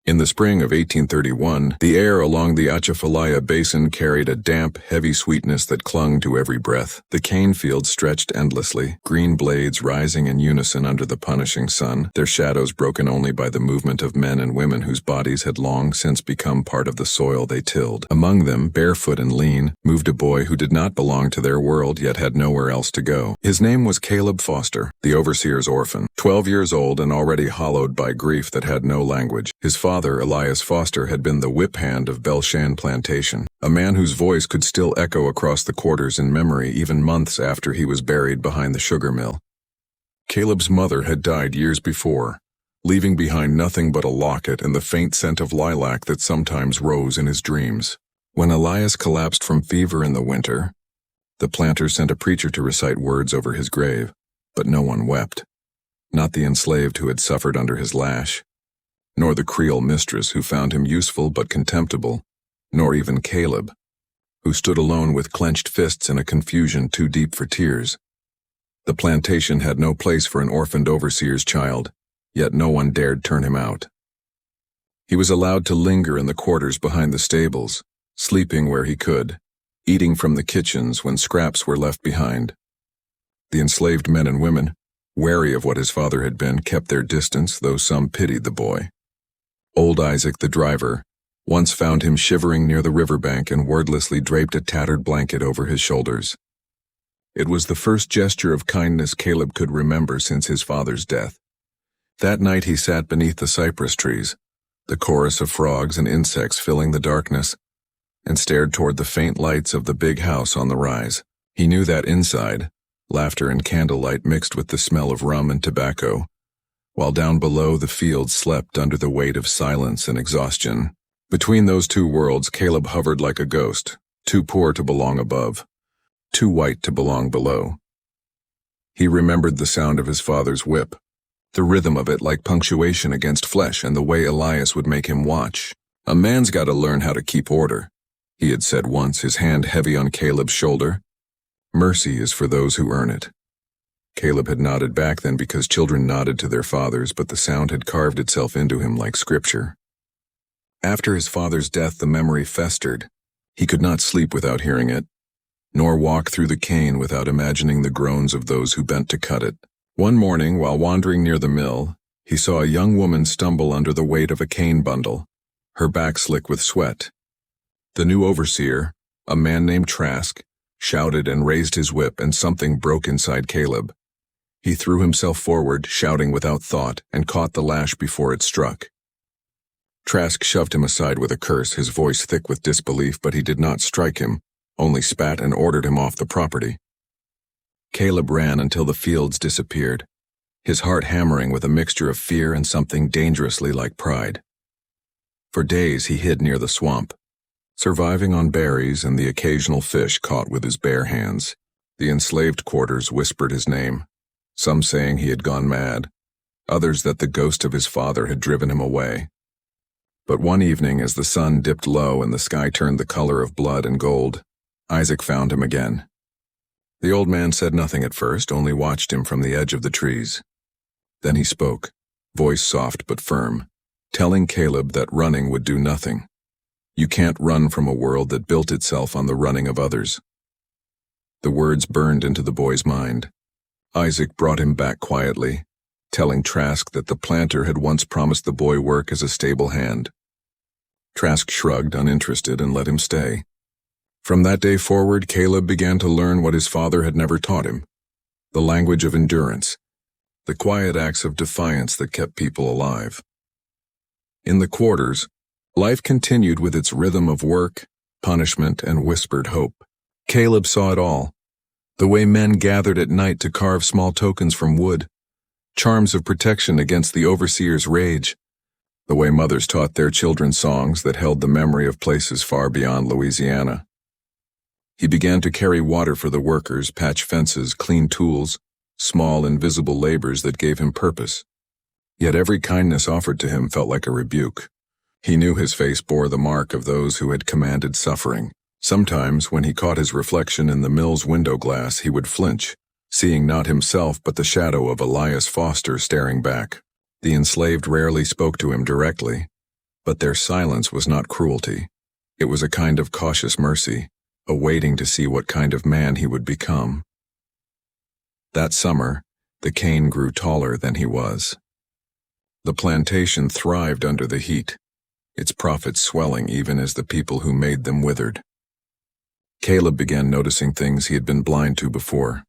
In the spring of 1831, the air along the Atchafalaya Basin carried a damp, heavy sweetness that clung to every breath. The cane fields stretched endlessly, green blades rising in unison under the punishing sun, their shadows broken only by the movement of men and women whose bodies had long since become part of the soil they tilled. Among them, barefoot and lean, moved a boy who did not belong to their world yet had nowhere else to go. His name was Caleb Foster, the overseer's orphan. 12 years old and already hollowed by grief that had no language. His father, Elias Foster, had been the whip hand of Belsham Plantation, a man whose voice could still echo across the quarters in memory even months after he was buried behind the sugar mill. Caleb's mother had died years before, leaving behind nothing but a locket and the faint scent of lilac that sometimes rose in his dreams. When Elias collapsed from fever in the winter, the planter sent a preacher to recite words over his grave, but no one wept. Not the enslaved who had suffered under his lash, nor the Creole mistress who found him useful but contemptible, nor even Caleb, who stood alone with clenched fists in a confusion too deep for tears. The plantation had no place for an orphaned overseer's child, yet no one dared turn him out. He was allowed to linger in the quarters behind the stables, sleeping where he could, eating from the kitchens when scraps were left behind. The enslaved men and women, wary of what his father had been, kept their distance, though some pitied the boy. Old Isaac, the driver, once found him shivering near the riverbank and wordlessly draped a tattered blanket over his shoulders. It was the first gesture of kindness Caleb could remember since his father's death. That night he sat beneath the cypress trees, the chorus of frogs and insects filling the darkness, and stared toward the faint lights of the big house on the rise. He knew that inside, laughter and candlelight mixed with the smell of rum and tobacco, while down below the fields slept under the weight of silence and exhaustion. Between those two worlds, Caleb hovered like a ghost, too poor to belong above, too white to belong below. He remembered the sound of his father's whip, the rhythm of it like punctuation against flesh, and the way Elias would make him watch. "A man's got to learn how to keep order," he had said once, his hand heavy on Caleb's shoulder. "Mercy is for those who earn it." Caleb had nodded back then because children nodded to their fathers, but the sound had carved itself into him like scripture. After his father's death, the memory festered. He could not sleep without hearing it, nor walk through the cane without imagining the groans of those who bent to cut it. One morning, while wandering near the mill, he saw a young woman stumble under the weight of a cane bundle, her back slick with sweat. The new overseer, a man named Trask, shouted and raised his whip, and something broke inside Caleb. He threw himself forward, shouting without thought, and caught the lash before it struck. Trask shoved him aside with a curse, his voice thick with disbelief, but he did not strike him, only spat and ordered him off the property. Caleb ran until the fields disappeared, his heart hammering with a mixture of fear and something dangerously like pride. For days he hid near the swamp, surviving on berries and the occasional fish caught with his bare hands. The enslaved quarters whispered his name, some saying he had gone mad, others that the ghost of his father had driven him away. But one evening, as the sun dipped low and the sky turned the color of blood and gold, Isaac found him again. The old man said nothing at first, only watched him from the edge of the trees. Then he spoke, voice soft but firm, telling Caleb that running would do nothing. You can't run from a world that built itself on the running of others. The words burned into the boy's mind. Isaac brought him back quietly, telling Trask that the planter had once promised the boy work as a stable hand. Trask shrugged, uninterested, and let him stay. From that day forward, Caleb began to learn what his father had never taught him, the language of endurance, the quiet acts of defiance that kept people alive. In the quarters, life continued with its rhythm of work, punishment, and whispered hope. Caleb saw it all, the way men gathered at night to carve small tokens from wood, charms of protection against the overseer's rage, the way mothers taught their children songs that held the memory of places far beyond Louisiana. He began to carry water for the workers, patch fences, clean tools, small invisible labors that gave him purpose. Yet every kindness offered to him felt like a rebuke. He knew his face bore the mark of those who had commanded suffering. Sometimes, when he caught his reflection in the mill's window glass, he would flinch, seeing not himself but the shadow of Elias Foster staring back. The enslaved rarely spoke to him directly, But their silence was not cruelty. It was a kind of cautious mercy, a waiting to see what kind of man he would become. That summer, the cane grew taller than he was. The plantation thrived under the heat, its profits swelling even as the people who made them withered. Caleb began noticing things he had been blind to before: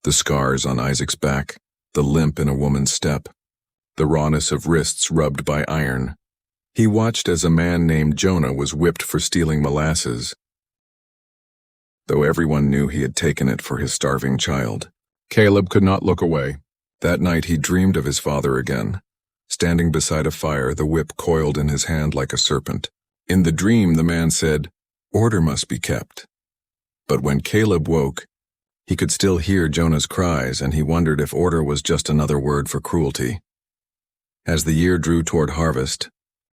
the scars on Isaac's back, the limp in a woman's step, the rawness of wrists rubbed by iron. He watched as a man named Jonah was whipped for stealing molasses, though everyone knew he had taken it for his starving child. Caleb could not look away. That night he dreamed of his father again, standing beside a fire, the whip coiled in his hand like a serpent. In the dream, the man said, "Order must be kept." But when Caleb woke, he could still hear Jonah's cries, and he wondered if order was just another word for cruelty. As the year drew toward harvest,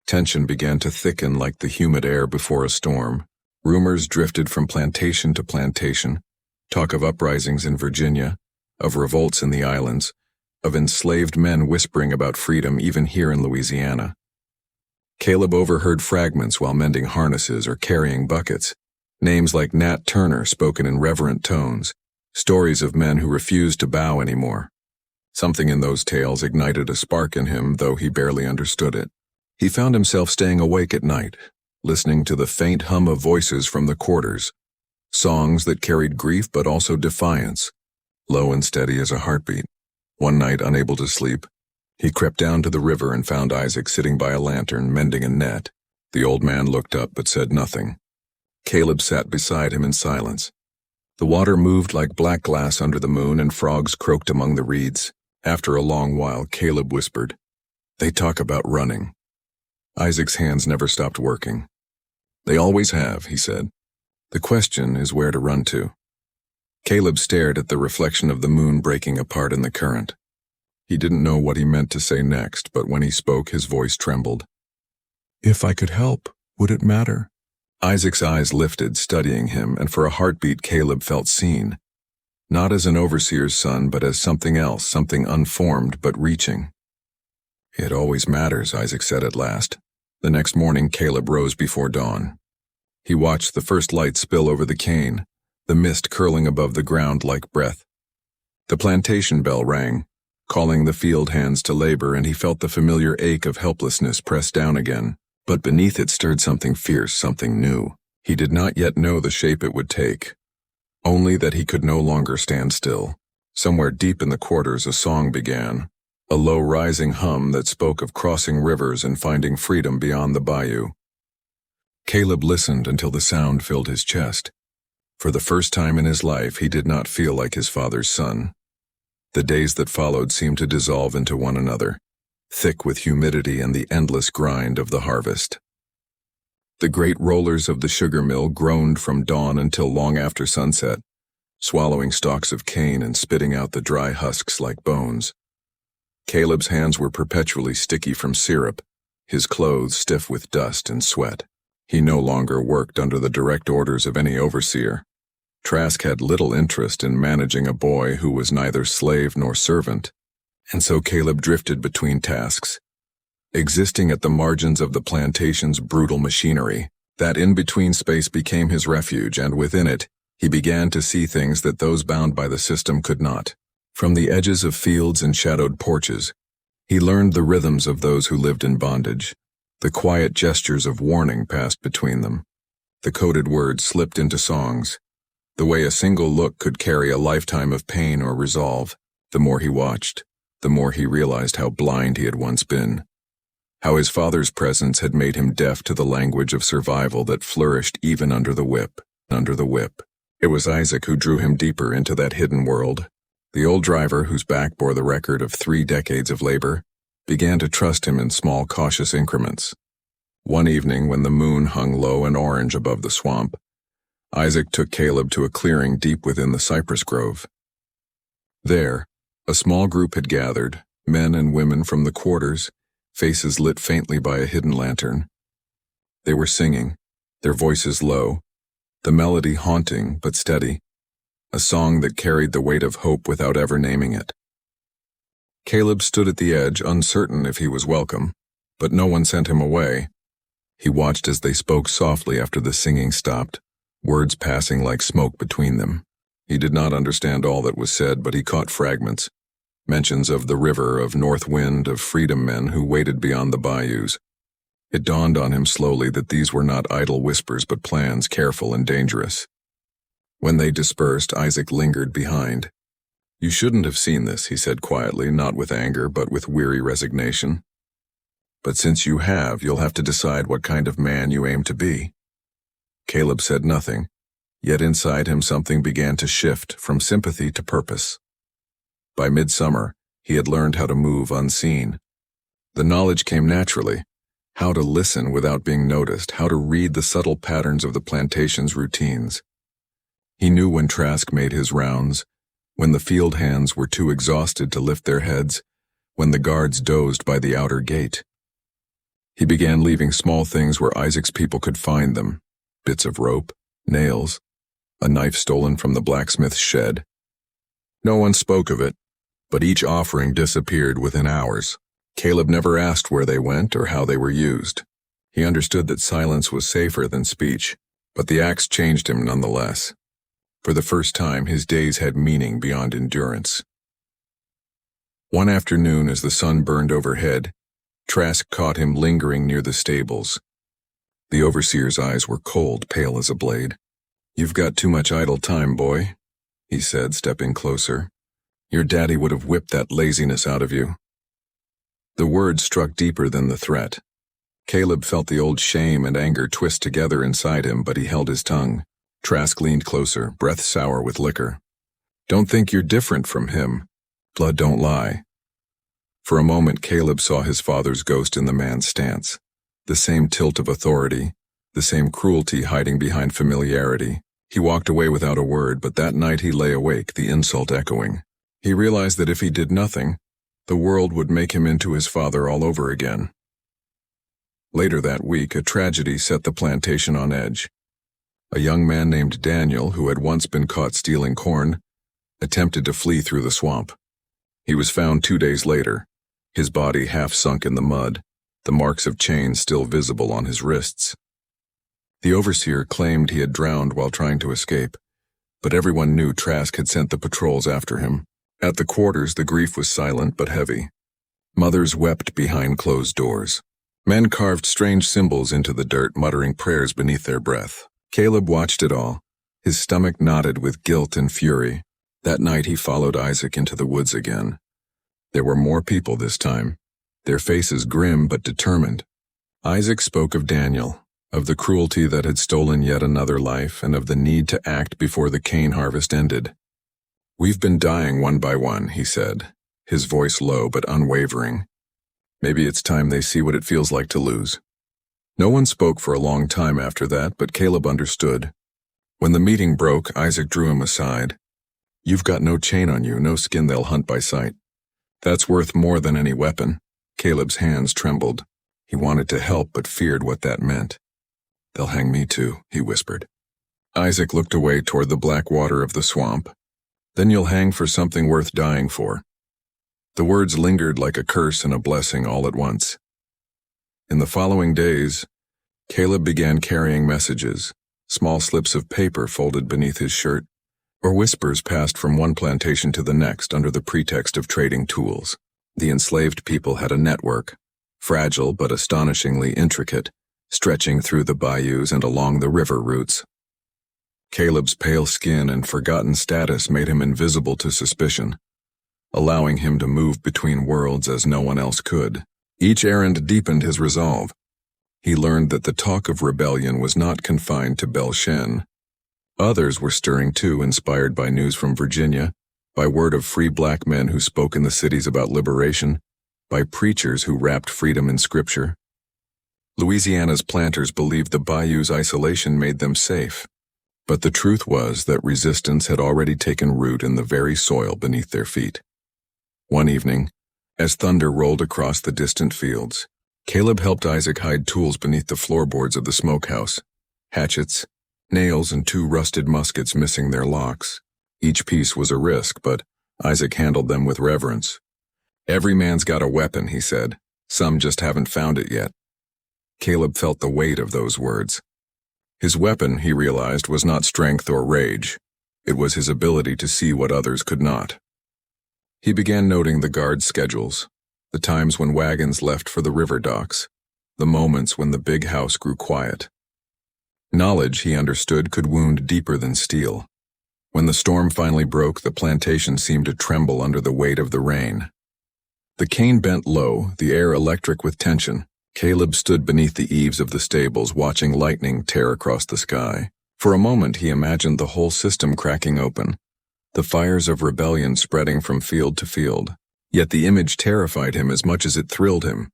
tension began to thicken like the humid air before a storm. Rumors drifted from plantation to plantation, talk of uprisings in Virginia, of revolts in the islands, of enslaved men whispering about freedom even here in Louisiana. Caleb overheard fragments while mending harnesses or carrying buckets, names like Nat Turner spoken in reverent tones, stories of men who refused to bow anymore. Something in those tales ignited a spark in him, though he barely understood it. He found himself staying awake at night, listening to the faint hum of voices from the quarters, songs that carried grief but also defiance, low and steady as a heartbeat. One night, unable to sleep, he crept down to the river and found Isaac sitting by a lantern, mending a net. The old man looked up but said nothing. Caleb sat beside him in silence. The water moved like black glass under the moon, and frogs croaked among the reeds. After a long while, Caleb whispered, "They talk about running." Isaac's hands never stopped working. "They always have," he said. "The question is where to run to." Caleb stared at the reflection of the moon breaking apart in the current. He didn't know what he meant to say next, but when he spoke, his voice trembled. "If I could help, would it matter?" Isaac's eyes lifted, studying him, and for a heartbeat Caleb felt seen. Not as an overseer's son, but as something else, something unformed but reaching. "It always matters," Isaac said at last. The next morning, Caleb rose before dawn. He watched the first light spill over the cane, the mist curling above the ground like breath. The plantation bell rang, calling the field hands to labor, and he felt the familiar ache of helplessness press down again. But beneath it stirred something fierce, something new. He did not yet know the shape it would take, only that he could no longer stand still. Somewhere deep in the quarters a song began, a low rising hum that spoke of crossing rivers and finding freedom beyond the bayou. Caleb listened until the sound filled his chest. For the first time in his life, he did not feel like his father's son. The days that followed seemed to dissolve into one another, thick with humidity and the endless grind of the harvest. The great rollers of the sugar mill groaned from dawn until long after sunset, swallowing stalks of cane and spitting out the dry husks like bones. Caleb's hands were perpetually sticky from syrup, his clothes stiff with dust and sweat. He no longer worked under the direct orders of any overseer. Trask had little interest in managing a boy who was neither slave nor servant, and so Caleb drifted between tasks, existing at the margins of the plantation's brutal machinery. That in-between space became his refuge, and within it, he began to see things that those bound by the system could not. From the edges of fields and shadowed porches, he learned the rhythms of those who lived in bondage. The quiet gestures of warning passed between them. The coded words slipped into songs. The way a single look could carry a lifetime of pain or resolve. The more he watched, the more he realized how blind he had once been. How his father's presence had made him deaf to the language of survival that flourished even under the whip. It was Isaac who drew him deeper into that hidden world. The old driver, whose back bore the record of 3 decades of labor, began to trust him in small, cautious increments. One evening, when the moon hung low and orange above the swamp, Isaac took Caleb to a clearing deep within the cypress grove. There, a small group had gathered, men and women from the quarters, faces lit faintly by a hidden lantern. They were singing, their voices low, the melody haunting but steady, a song that carried the weight of hope without ever naming it. Caleb stood at the edge, uncertain if he was welcome, but no one sent him away. He watched as they spoke softly after the singing stopped, words passing like smoke between them. He did not understand all that was said, but he caught fragments. Mentions of the river, of north wind, of freedom men who waited beyond the bayous. It dawned on him slowly that these were not idle whispers but plans careful and dangerous. When they dispersed, Isaac lingered behind. "You shouldn't have seen this," he said quietly, not with anger but with weary resignation. "But since you have, you'll have to decide what kind of man you aim to be." Caleb said nothing, yet inside him something began to shift from sympathy to purpose. By midsummer, he had learned how to move unseen. The knowledge came naturally, how to listen without being noticed, how to read the subtle patterns of the plantation's routines. He knew when Trask made his rounds, when the field hands were too exhausted to lift their heads, when the guards dozed by the outer gate. He began leaving small things where Isaac's people could find them: bits of rope, nails, a knife stolen from the blacksmith's shed. No one spoke of it, but each offering disappeared within hours. Caleb never asked where they went or how they were used. He understood that silence was safer than speech, but the acts changed him nonetheless. For the first time, his days had meaning beyond endurance. One afternoon, as the sun burned overhead, Trask caught him lingering near the stables. The overseer's eyes were cold, pale as a blade. "You've got too much idle time, boy," he said, stepping closer. "Your daddy would have whipped that laziness out of you." The words struck deeper than the threat. Caleb felt the old shame and anger twist together inside him, but he held his tongue. Trask leaned closer, breath sour with liquor. "Don't think you're different from him. Blood don't lie." For a moment, Caleb saw his father's ghost in the man's stance. The same tilt of authority, the same cruelty hiding behind familiarity. He walked away without a word, but that night he lay awake, the insult echoing. He realized that if he did nothing, the world would make him into his father all over again. Later that week, a tragedy set the plantation on edge. A young man named Daniel, who had once been caught stealing corn, attempted to flee through the swamp. He was found 2 days later, his body half sunk in the mud, the marks of chains still visible on his wrists. The overseer claimed he had drowned while trying to escape, but everyone knew Trask had sent the patrols after him. At the quarters, the grief was silent but heavy. Mothers wept behind closed doors. Men carved strange symbols into the dirt, muttering prayers beneath their breath. Caleb watched it all, his stomach knotted with guilt and fury. That night he followed Isaac into the woods again. There were more people this time, their faces grim but determined. Isaac spoke of Daniel, of the cruelty that had stolen yet another life, and of the need to act before the cane harvest ended. "We've been dying one by one," he said, his voice low but unwavering. "Maybe it's time they see what it feels like to lose." No one spoke for a long time after that, but Caleb understood. When the meeting broke, Isaac drew him aside. "You've got no chain on you, no skin they'll hunt by sight. That's worth more than any weapon." Caleb's hands trembled. He wanted to help but feared what that meant. "They'll hang me too," he whispered. Isaac looked away toward the black water of the swamp. "Then you'll hang for something worth dying for." The words lingered like a curse and a blessing all at once. In the following days, Caleb began carrying messages, small slips of paper folded beneath his shirt, or whispers passed from one plantation to the next under the pretext of trading tools. The enslaved people had a network, fragile but astonishingly intricate, stretching through the bayous and along the river routes. Caleb's pale skin and forgotten status made him invisible to suspicion, allowing him to move between worlds as no one else could. Each errand deepened his resolve. He learned that the talk of rebellion was not confined to Belshen. Others were stirring too, inspired by news from Virginia, by word of free black men who spoke in the cities about liberation, by preachers who wrapped freedom in scripture. Louisiana's planters believed the bayou's isolation made them safe, but the truth was that resistance had already taken root in the very soil beneath their feet. One evening, as thunder rolled across the distant fields, Caleb helped Isaac hide tools beneath the floorboards of the smokehouse: hatchets, nails, and 2 rusted muskets missing their locks. Each piece was a risk, but Isaac handled them with reverence. "Every man's got a weapon," he said. "Some just haven't found it yet." Caleb felt the weight of those words. His weapon, he realized, was not strength or rage. It was his ability to see what others could not. He began noting the guards' schedules, the times when wagons left for the river docks, the moments when the big house grew quiet. Knowledge, he understood, could wound deeper than steel. When the storm finally broke, the plantation seemed to tremble under the weight of the rain. The cane bent low, the air electric with tension. Caleb stood beneath the eaves of the stables, watching lightning tear across the sky. For a moment, he imagined the whole system cracking open, the fires of rebellion spreading from field to field. Yet the image terrified him as much as it thrilled him.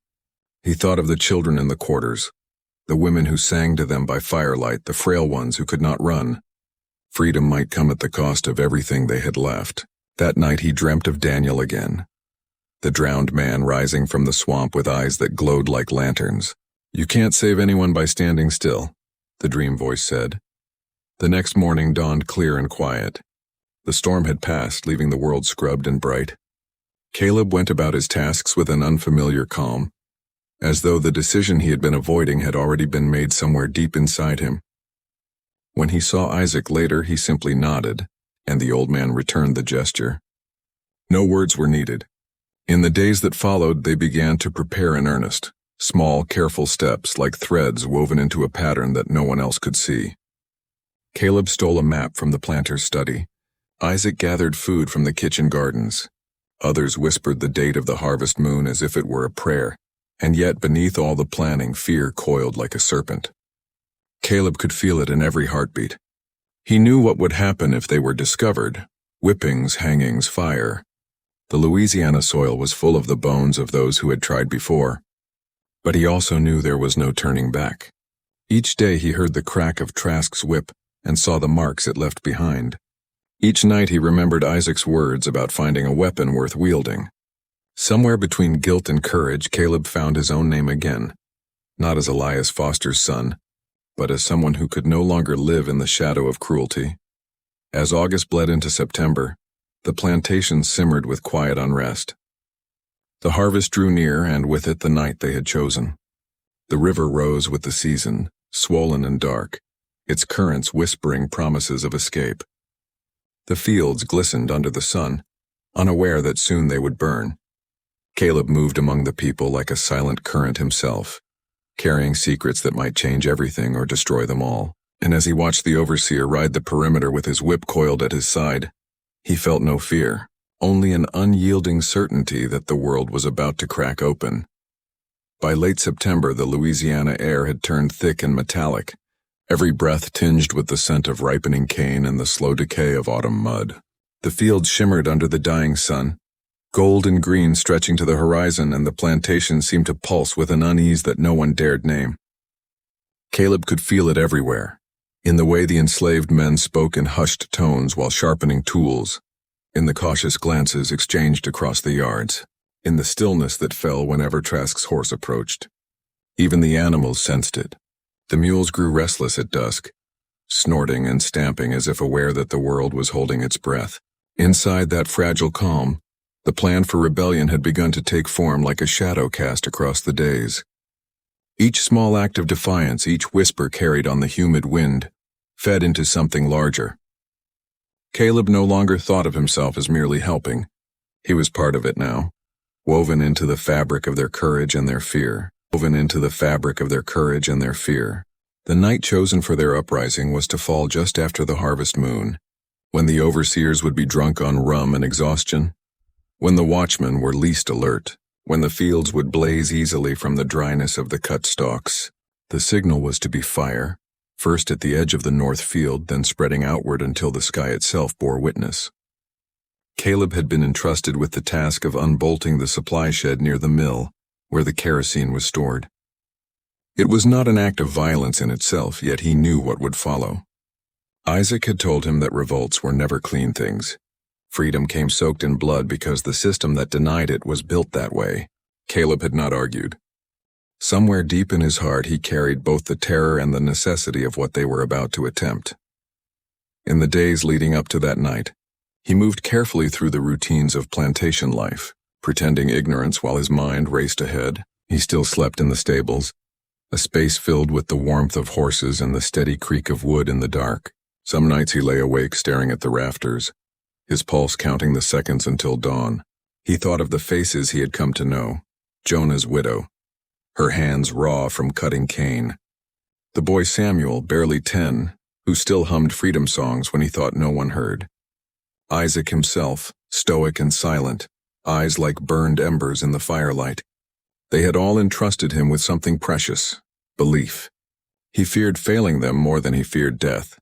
He thought of the children in the quarters, the women who sang to them by firelight, the frail ones who could not run. Freedom might come at the cost of everything they had left. That night he dreamt of Daniel again, the drowned man rising from the swamp with eyes that glowed like lanterns. "You can't save anyone by standing still," the dream voice said. The next morning dawned clear and quiet. The storm had passed, leaving the world scrubbed and bright. Caleb went about his tasks with an unfamiliar calm, as though the decision he had been avoiding had already been made somewhere deep inside him. When he saw Isaac later, he simply nodded, and the old man returned the gesture. No words were needed. In the days that followed, they began to prepare in earnest, small, careful steps like threads woven into a pattern that no one else could see. Caleb stole a map from the planter's study. Isaac gathered food from the kitchen gardens. Others whispered the date of the harvest moon as if it were a prayer, and yet beneath all the planning, fear coiled like a serpent. Caleb could feel it in every heartbeat. He knew what would happen if they were discovered: whippings, hangings, fire. The Louisiana soil was full of the bones of those who had tried before. But he also knew there was no turning back. Each day he heard the crack of Trask's whip and saw the marks it left behind. Each night he remembered Isaac's words about finding a weapon worth wielding. Somewhere between guilt and courage, Caleb found his own name again, not as Elias Foster's son, but as someone who could no longer live in the shadow of cruelty. As August bled into September, the plantation simmered with quiet unrest. The harvest drew near, and with it the night they had chosen. The river rose with the season, swollen and dark, its currents whispering promises of escape. The fields glistened under the sun, unaware that soon they would burn. Caleb moved among the people like a silent current himself, carrying secrets that might change everything or destroy them all. And as he watched the overseer ride the perimeter with his whip coiled at his side, he felt no fear, only an unyielding certainty that the world was about to crack open. By late September, the Louisiana air had turned thick and metallic, every breath tinged with the scent of ripening cane and the slow decay of autumn mud. The fields shimmered under the dying sun, gold and green stretching to the horizon, and the plantation seemed to pulse with an unease that no one dared name. Caleb could feel it everywhere, in the way the enslaved men spoke in hushed tones while sharpening tools, in the cautious glances exchanged across the yards, in the stillness that fell whenever Trask's horse approached. Even the animals sensed it. The mules grew restless at dusk, snorting and stamping as if aware that the world was holding its breath. Inside that fragile calm, the plan for rebellion had begun to take form like a shadow cast across the days. Each small act of defiance, each whisper carried on the humid wind, fed into something larger. Caleb no longer thought of himself as merely helping. He was part of it now, woven into the fabric of their courage and their fear. The night chosen for their uprising was to fall just after the harvest moon, when the overseers would be drunk on rum and exhaustion, when the watchmen were least alert, when the fields would blaze easily from the dryness of the cut stalks. The signal was to be fire, first at the edge of the north field, then spreading outward until the sky itself bore witness. Caleb had been entrusted with the task of unbolting the supply shed near the mill, where the kerosene was stored. It was not an act of violence in itself, yet he knew what would follow. Isaac had told him that revolts were never clean things. Freedom came soaked in blood because the system that denied it was built that way. Caleb had not argued. Somewhere deep in his heart he carried both the terror and the necessity of what they were about to attempt. In the days leading up to that night, he moved carefully through the routines of plantation life, pretending ignorance while his mind raced ahead. He still slept in the stables, a space filled with the warmth of horses and the steady creak of wood in the dark. Some nights he lay awake staring at the rafters, his pulse counting the seconds until dawn. He thought of the faces he had come to know. Jonah's widow, her hands raw from cutting cane. The boy Samuel, barely 10, who still hummed freedom songs when he thought no one heard. Isaac himself, stoic and silent, eyes like burned embers in the firelight. They had all entrusted him with something precious, belief. He feared failing them more than he feared death.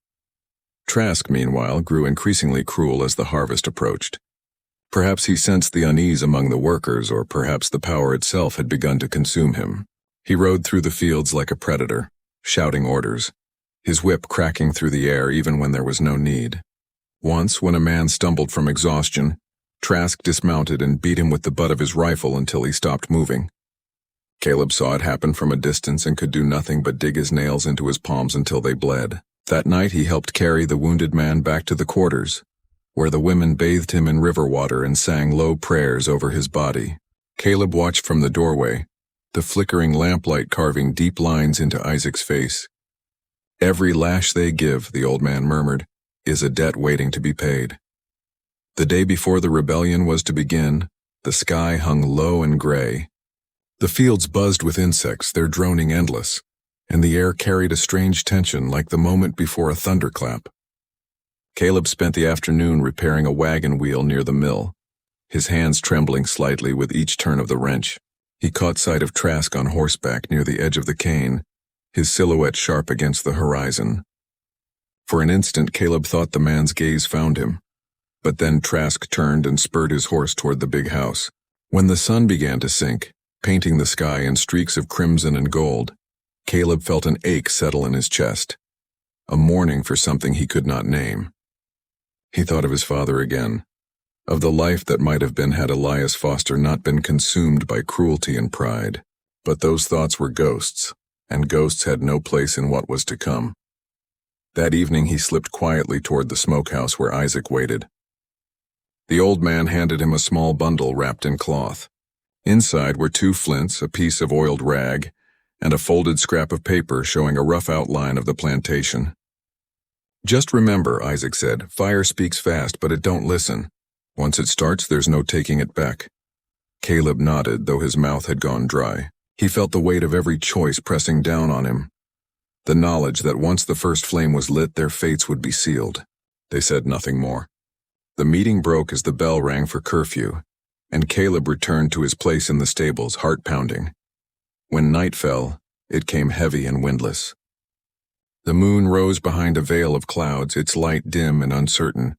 Trask, meanwhile, grew increasingly cruel as the harvest approached. Perhaps he sensed the unease among the workers, or perhaps the power itself had begun to consume him. He rode through the fields like a predator, shouting orders, his whip cracking through the air even when there was no need. Once, when a man stumbled from exhaustion, Trask dismounted and beat him with the butt of his rifle until he stopped moving. Caleb saw it happen from a distance and could do nothing but dig his nails into his palms until they bled. That night he helped carry the wounded man back to the quarters, where the women bathed him in river water and sang low prayers over his body. Caleb watched from the doorway, the flickering lamplight carving deep lines into Isaac's face. "Every lash they give," the old man murmured, "is a debt waiting to be paid." The day before the rebellion was to begin, the sky hung low and gray. The fields buzzed with insects, their droning endless, and the air carried a strange tension like the moment before a thunderclap. Caleb spent the afternoon repairing a wagon wheel near the mill, his hands trembling slightly with each turn of the wrench. He caught sight of Trask on horseback near the edge of the cane, his silhouette sharp against the horizon. For an instant Caleb thought the man's gaze found him, but then Trask turned and spurred his horse toward the big house. When the sun began to sink, painting the sky in streaks of crimson and gold, Caleb felt an ache settle in his chest, a mourning for something he could not name. He thought of his father again, of the life that might have been had Elias Foster not been consumed by cruelty and pride. But those thoughts were ghosts, and ghosts had no place in what was to come. That evening he slipped quietly toward the smokehouse where Isaac waited. The old man handed him a small bundle wrapped in cloth. Inside were 2 flints, a piece of oiled rag, and a folded scrap of paper showing a rough outline of the plantation. "Just remember," Isaac said, "fire speaks fast, but it don't listen. Once it starts, there's no taking it back." Caleb nodded, though his mouth had gone dry. He felt the weight of every choice pressing down on him, the knowledge that once the first flame was lit, their fates would be sealed. They said nothing more. The meeting broke as the bell rang for curfew, and Caleb returned to his place in the stables, heart pounding. When night fell, it came heavy and windless. The moon rose behind a veil of clouds, its light dim and uncertain.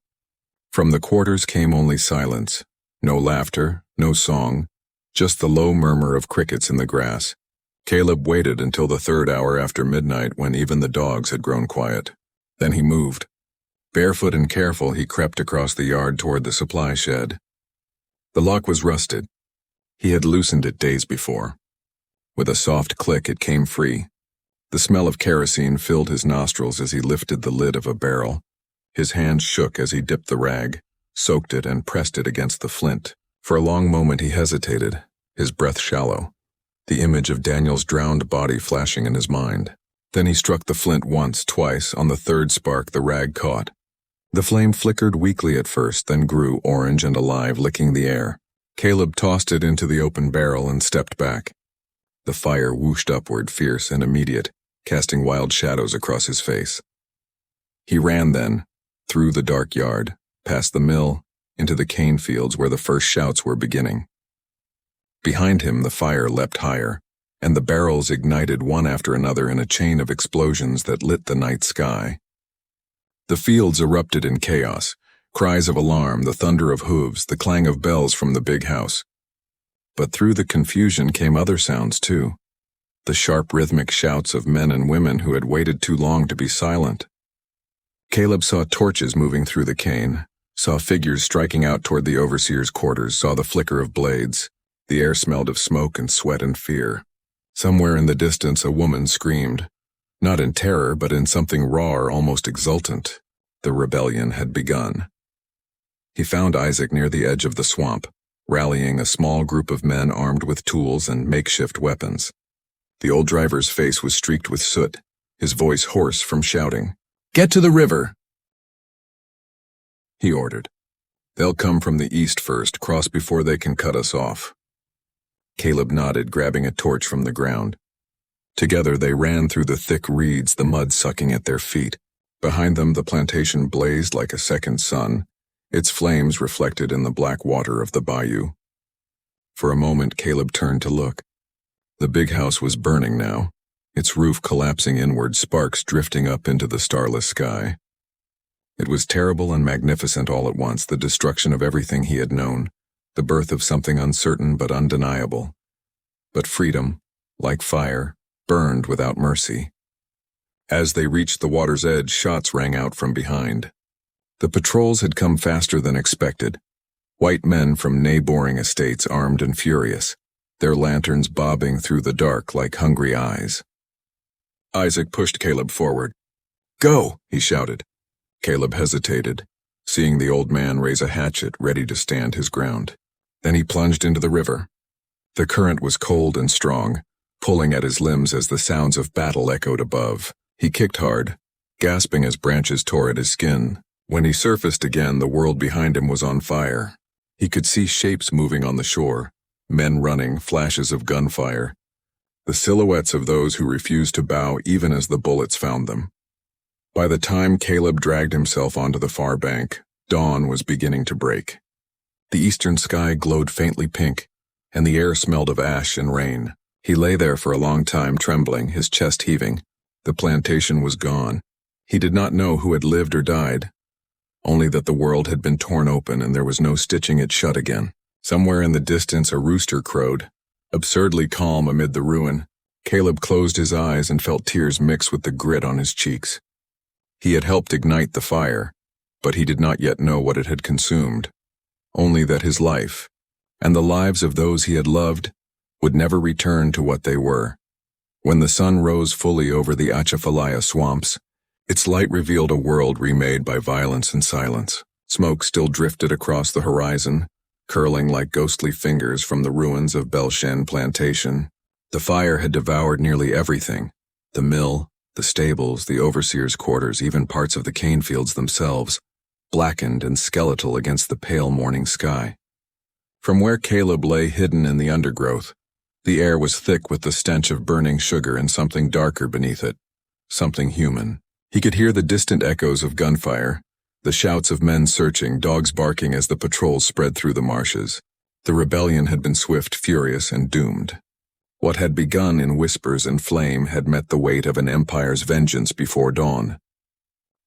From the quarters came only silence, no laughter, no song, just the low murmur of crickets in the grass. Caleb waited until the 3rd hour after midnight, when even the dogs had grown quiet. Then he moved. Barefoot and careful, he crept across the yard toward the supply shed. The lock was rusted. He had loosened it days before. With a soft click, it came free. The smell of kerosene filled his nostrils as he lifted the lid of a barrel. His hands shook as he dipped the rag, soaked it, and pressed it against the flint. For a long moment he hesitated, his breath shallow, the image of Daniel's drowned body flashing in his mind. Then he struck the flint once, twice. On the 3rd spark, the rag caught. The flame flickered weakly at first, then grew orange and alive, licking the air. Caleb tossed it into the open barrel and stepped back. The fire whooshed upward, fierce and immediate, casting wild shadows across his face. He ran then, through the dark yard, past the mill, into the cane fields where the first shouts were beginning. Behind him the fire leapt higher, and the barrels ignited one after another in a chain of explosions that lit the night sky. The fields erupted in chaos, cries of alarm, the thunder of hooves, the clang of bells from the big house. But through the confusion came other sounds too, the sharp rhythmic shouts of men and women who had waited too long to be silent. Caleb saw torches moving through the cane, saw figures striking out toward the overseer's quarters, saw the flicker of blades. The air smelled of smoke and sweat and fear. Somewhere in the distance a woman screamed, not in terror but in something raw or almost exultant. The rebellion had begun. He found Isaac near the edge of the swamp, rallying a small group of men armed with tools and makeshift weapons. The old driver's face was streaked with soot, his voice hoarse from shouting. "Get to the river!" he ordered. "They'll come from the east first, cross before they can cut us off." Caleb nodded, grabbing a torch from the ground. Together they ran through the thick reeds, the mud sucking at their feet. Behind them the plantation blazed like a second sun, its flames reflected in the black water of the bayou. For a moment Caleb turned to look. The big house was burning now, its roof collapsing inward, sparks drifting up into the starless sky. It was terrible and magnificent all at once, the destruction of everything he had known, the birth of something uncertain but undeniable. But freedom, like fire, burned without mercy. As they reached the water's edge, shots rang out from behind. The patrols had come faster than expected. White men from neighboring estates, armed and furious, their lanterns bobbing through the dark like hungry eyes. Isaac pushed Caleb forward. "Go!" he shouted. Caleb hesitated, seeing the old man raise a hatchet ready to stand his ground. Then he plunged into the river. The current was cold and strong, pulling at his limbs as the sounds of battle echoed above. He kicked hard, gasping as branches tore at his skin. When he surfaced again, the world behind him was on fire. He could see shapes moving on the shore, men running, flashes of gunfire, the silhouettes of those who refused to bow even as the bullets found them. By the time Caleb dragged himself onto the far bank, dawn was beginning to break. The eastern sky glowed faintly pink, and the air smelled of ash and rain. He lay there for a long time, trembling, his chest heaving. The plantation was gone. He did not know who had lived or died, only that the world had been torn open and there was no stitching it shut again. Somewhere in the distance a rooster crowed, absurdly calm amid the ruin. Caleb closed his eyes and felt tears mix with the grit on his cheeks. He had helped ignite the fire, but he did not yet know what it had consumed, only that his life, and the lives of those he had loved, would never return to what they were. When the sun rose fully over the Atchafalaya swamps, its light revealed a world remade by violence and silence. Smoke still drifted across the horizon, curling like ghostly fingers from the ruins of Belshen Plantation. The fire had devoured nearly everything: the mill, the stables, the overseer's quarters, even parts of the cane fields themselves, blackened and skeletal against the pale morning sky. From where Caleb lay hidden in the undergrowth, the air was thick with the stench of burning sugar and something darker beneath it, something human. He could hear the distant echoes of gunfire, the shouts of men searching, dogs barking as the patrols spread through the marshes. The rebellion had been swift, furious, and doomed. What had begun in whispers and flame had met the weight of an empire's vengeance before dawn.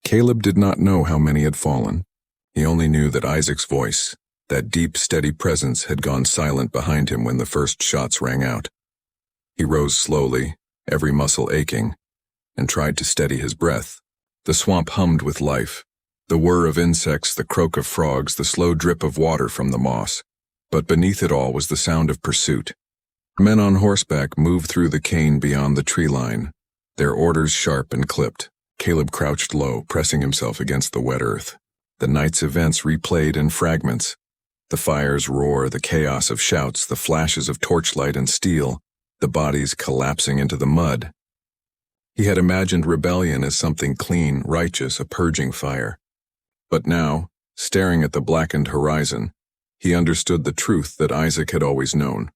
Caleb did not know how many had fallen. He only knew that Isaac's voice, that deep, steady presence, had gone silent behind him when the first shots rang out. He rose slowly, every muscle aching, and tried to steady his breath. The swamp hummed with life, the whir of insects, the croak of frogs, the slow drip of water from the moss. But beneath it all was the sound of pursuit. Men on horseback moved through the cane beyond the tree line, their orders sharp and clipped. Caleb crouched low, pressing himself against the wet earth. The night's events replayed in fragments. The fire's roar, the chaos of shouts, the flashes of torchlight and steel, the bodies collapsing into the mud. He had imagined rebellion as something clean, righteous, a purging fire. But now, staring at the blackened horizon, he understood the truth that Isaac had always known.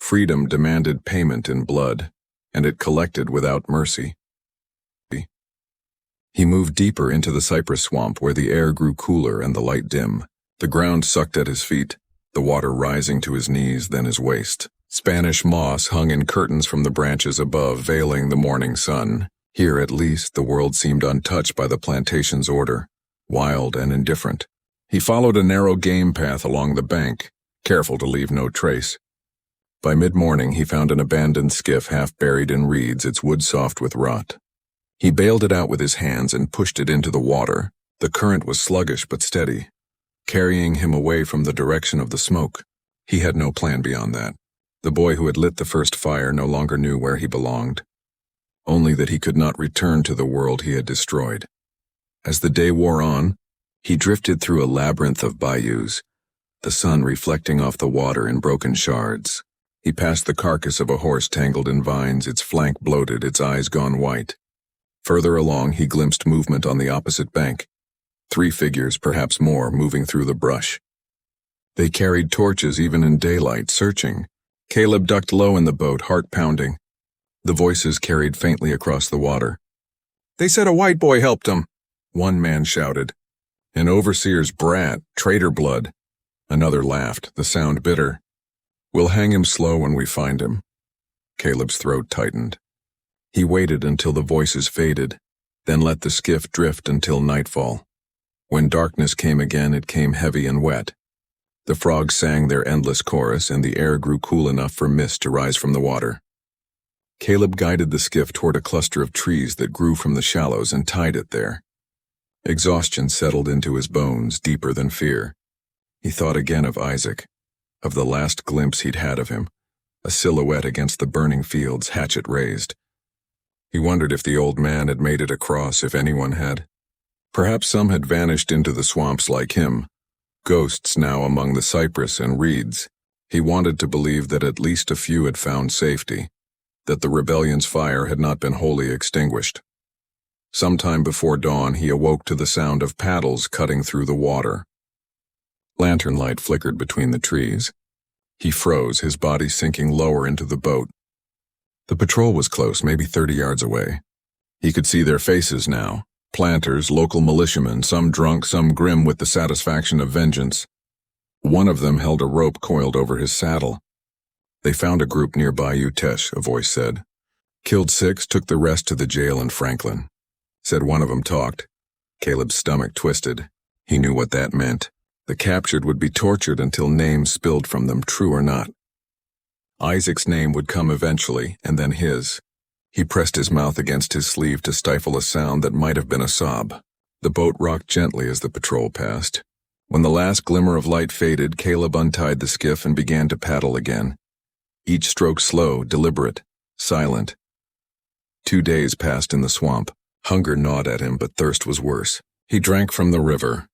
Freedom demanded payment in blood, and it collected without mercy. He moved deeper into the cypress swamp where the air grew cooler and the light dim. The ground sucked at his feet, the water rising to his knees, then his waist. Spanish moss hung in curtains from the branches above, veiling the morning sun. Here, at least, the world seemed untouched by the plantation's order, wild and indifferent. He followed a narrow game path along the bank, careful to leave no trace. By mid-morning, he found an abandoned skiff half buried in reeds, its wood soft with rot. He bailed it out with his hands and pushed it into the water. The current was sluggish but steady, carrying him away from the direction of the smoke. He had no plan beyond that. The boy who had lit the first fire no longer knew where he belonged, only that he could not return to the world he had destroyed. As the day wore on, he drifted through a labyrinth of bayous, the sun reflecting off the water in broken shards. He passed the carcass of a horse tangled in vines, its flank bloated, its eyes gone white. Further along, he glimpsed movement on the opposite bank. 3 figures, perhaps more, moving through the brush. They carried torches even in daylight, searching. Caleb ducked low in the boat, heart pounding. The voices carried faintly across the water. "They said a white boy helped him," one man shouted. "An overseer's brat, traitor blood." Another laughed, the sound bitter. "We'll hang him slow when we find him." Caleb's throat tightened. He waited until the voices faded, then let the skiff drift until nightfall. When darkness came again, it came heavy and wet. The frogs sang their endless chorus, and the air grew cool enough for mist to rise from the water. Caleb guided the skiff toward a cluster of trees that grew from the shallows and tied it there. Exhaustion settled into his bones, deeper than fear. He thought again of Isaac, of the last glimpse he'd had of him, a silhouette against the burning fields, hatchet raised. He wondered if the old man had made it across, if anyone had. Perhaps some had vanished into the swamps like him, ghosts now among the cypress and reeds. He wanted to believe that at least a few had found safety, that the rebellion's fire had not been wholly extinguished. Sometime before dawn, he awoke to the sound of paddles cutting through the water. Lantern light flickered between the trees. He froze, his body sinking lower into the boat. The patrol was close, maybe 30 yards away. He could see their faces now. Planters, local militiamen, some drunk, some grim with the satisfaction of vengeance. One of them held a rope coiled over his saddle. "They found a group near Bayou Teche," a voice said. "Killed 6, took the rest to the jail in Franklin." Said one of them talked. Caleb's stomach twisted. He knew what that meant. The captured would be tortured until names spilled from them, true or not. Isaac's name would come eventually, and then his. He pressed his mouth against his sleeve to stifle a sound that might have been a sob. The boat rocked gently as the patrol passed. When the last glimmer of light faded, Caleb untied the skiff and began to paddle again. Each stroke slow, deliberate, silent. 2 days passed in the swamp. Hunger gnawed at him, but thirst was worse. He drank from the river,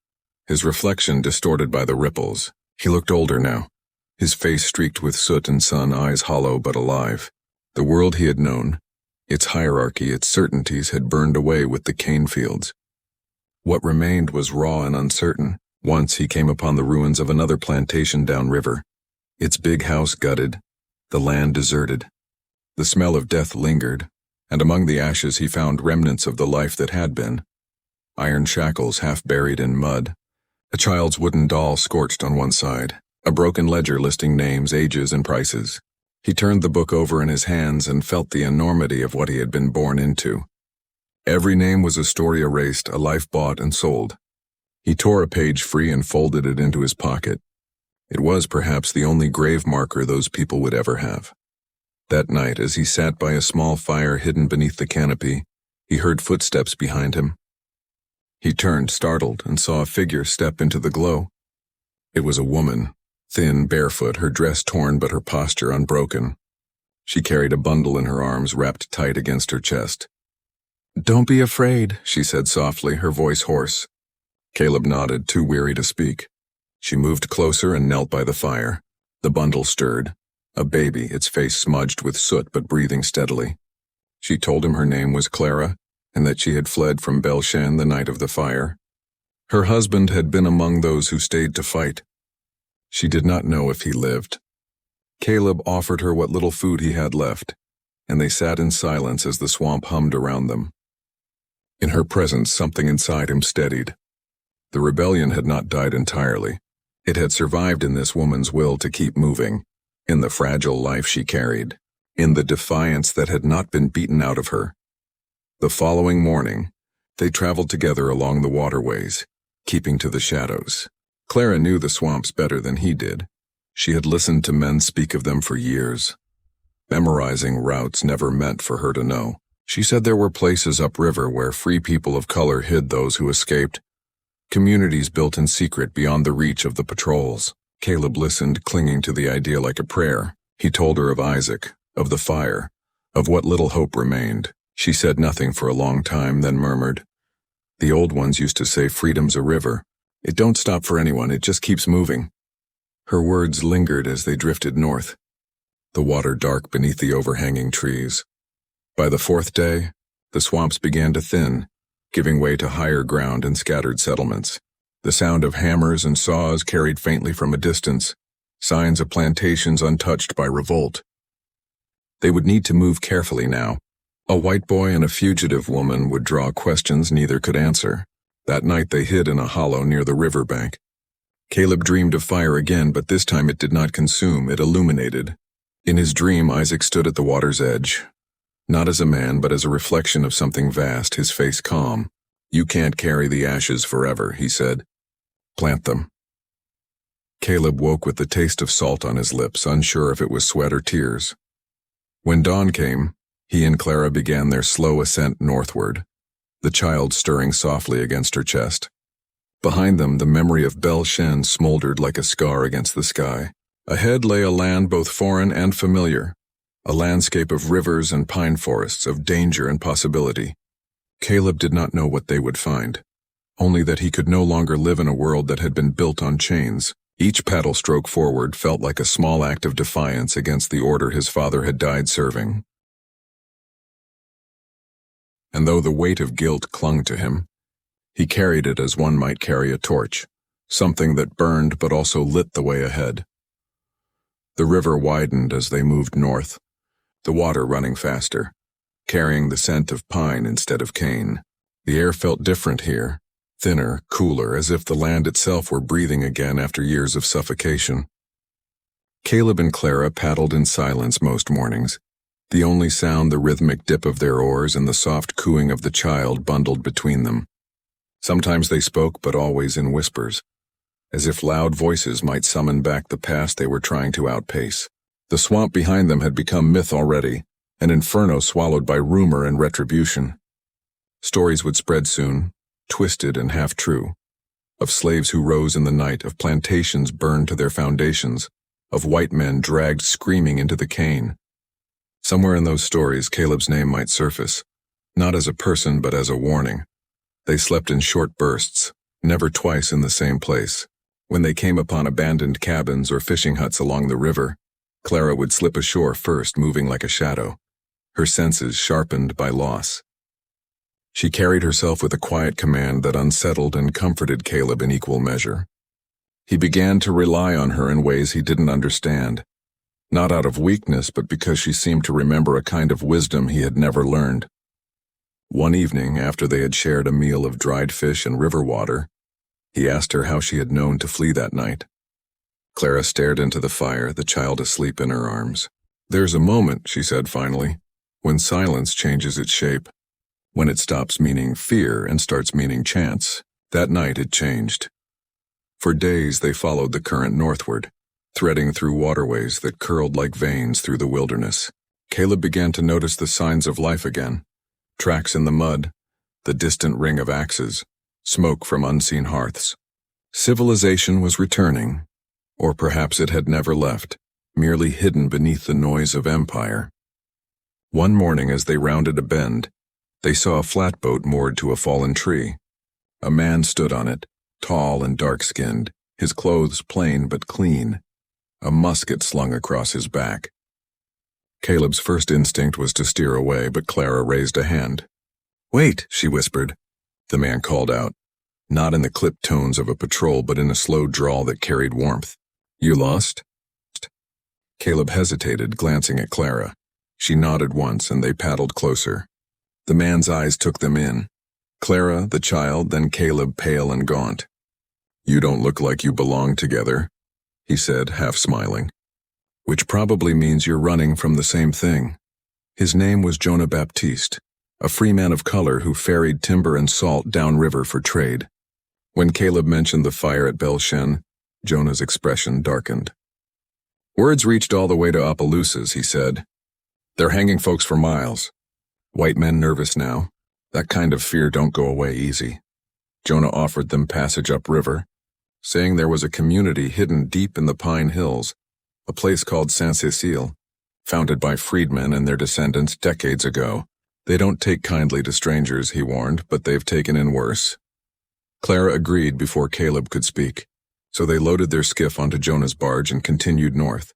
his reflection distorted by the ripples. He looked older now, his face streaked with soot and sun, eyes hollow but alive. The world he had known, its hierarchy, its certainties, had burned away with the cane fields. What remained was raw and uncertain. Once he came upon the ruins of another plantation downriver, its big house gutted, the land deserted. The smell of death lingered, and among the ashes he found remnants of the life that had been. Iron shackles half buried in mud, a child's wooden doll scorched on one side, a broken ledger listing names, ages, and prices. He turned the book over in his hands and felt the enormity of what he had been born into. Every name was a story erased, a life bought and sold. He tore a page free and folded it into his pocket. It was perhaps the only grave marker those people would ever have. That night, as he sat by a small fire hidden beneath the canopy, he heard footsteps behind him. He turned, startled, and saw a figure step into the glow. It was a woman, thin, barefoot, her dress torn but her posture unbroken. She carried a bundle in her arms, wrapped tight against her chest. "Don't be afraid," she said softly, her voice hoarse. Caleb nodded, too weary to speak. She moved closer and knelt by the fire. The bundle stirred. A baby, its face smudged with soot but breathing steadily. She told him her name was Clara, and that she had fled from Belshan the night of the fire. Her husband had been among those who stayed to fight. She did not know if he lived. Caleb offered her what little food he had left, and they sat in silence as the swamp hummed around them. In her presence, something inside him steadied. The rebellion had not died entirely. It had survived in this woman's will to keep moving, in the fragile life she carried, in the defiance that had not been beaten out of her. The following morning, they traveled together along the waterways, keeping to the shadows. Clara knew the swamps better than he did. She had listened to men speak of them for years. Memorizing routes never meant for her to know. She said there were places upriver where free people of color hid those who escaped, communities built in secret beyond the reach of the patrols. Caleb listened, clinging to the idea like a prayer. He told her of Isaac, of the fire, of what little hope remained. She said nothing for a long time, then murmured, "The old ones used to say freedom's a river. It don't stop for anyone, it just keeps moving." Her words lingered as they drifted north. the water dark beneath the overhanging trees. By the fourth day, the swamps began to thin, giving way to higher ground and scattered settlements. The sound of hammers and saws carried faintly from a distance, signs of plantations untouched by revolt. They would need to move carefully now. A white boy and a fugitive woman would draw questions neither could answer. That night they hid in a hollow near the riverbank. Caleb dreamed of fire again, but this time it did not consume, it illuminated. In his dream, Isaac stood at the water's edge. Not as a man, but as a reflection of something vast, his face calm. "You can't carry the ashes forever," he said. "Plant them." Caleb woke with the taste of salt on his lips, unsure if it was sweat or tears. When dawn came, he and Clara began their slow ascent northward, the child stirring softly against her chest. Behind them, the memory of Bel Shen smoldered like a scar against the sky. Ahead lay a land both foreign and familiar, a landscape of rivers and pine forests, of danger and possibility. Caleb did not know what they would find, only that he could no longer live in a world that had been built on chains. Each paddle stroke forward felt like a small act of defiance against the order his father had died serving. And though the weight of guilt clung to him, he carried it as one might carry a torch, something that burned but also lit the way ahead. The river widened as they moved north, the water running faster, carrying the scent of pine instead of cane. The air felt different here, thinner, cooler, as if the land itself were breathing again after years of suffocation. Caleb and Clara paddled in silence most mornings, the only sound the rhythmic dip of their oars and the soft cooing of the child bundled between them. Sometimes they spoke, but always in whispers, as if loud voices might summon back the past they were trying to outpace. The swamp behind them had become myth already, an inferno swallowed by rumor and retribution. Stories would spread soon, twisted and half-true, of slaves who rose in the night, of plantations burned to their foundations, of white men dragged screaming into the cane. Somewhere in those stories, Caleb's name might surface, not as a person but as a warning. They slept in short bursts, never twice in the same place. When they came upon abandoned cabins or fishing huts along the river, Clara would slip ashore first, moving like a shadow, her senses sharpened by loss. She carried herself with a quiet command that unsettled and comforted Caleb in equal measure. He began to rely on her in ways he didn't understand, not out of weakness but because she seemed to remember a kind of wisdom he had never learned. One evening, after they had shared a meal of dried fish and river water, he asked her how she had known to flee that night. Clara stared into the fire, the child asleep in her arms. "There's a moment," she said finally, "when silence changes its shape. When it stops meaning fear and starts meaning chance." That night it changed. For days they followed the current northward, threading through waterways that curled like veins through the wilderness. Caleb began to notice the signs of life again. Tracks in the mud, the distant ring of axes, smoke from unseen hearths. Civilization was returning, or perhaps it had never left, merely hidden beneath the noise of empire. One morning as they rounded a bend, they saw a flatboat moored to a fallen tree. A man stood on it, tall and dark-skinned, his clothes plain but clean, a musket slung across his back. Caleb's first instinct was to steer away, but Clara raised a hand. "Wait," she whispered. The man called out, not in the clipped tones of a patrol but in a slow drawl that carried warmth. "You lost?" Caleb hesitated, glancing at Clara. She nodded once, and they paddled closer. The man's eyes took them in. Clara, the child, then Caleb, pale and gaunt. "You don't look like you belong together," he said, half smiling. "Which probably means you're running from the same thing." His name was Jonah Baptiste, a free man of color who ferried timber and salt downriver for trade. When Caleb mentioned the fire at Bel Shen, Jonah's expression darkened. "Words reached all the way to Opelousas," he said. "They're hanging folks for miles. White men nervous now. That kind of fear don't go away easy." Jonah offered them passage upriver, saying there was a community hidden deep in the Pine Hills, a place called Saint-Cécile, founded by freedmen and their descendants decades ago. "They don't take kindly to strangers," he warned, "but they've taken in worse." Clara agreed before Caleb could speak, so they loaded their skiff onto Jonah's barge and continued north.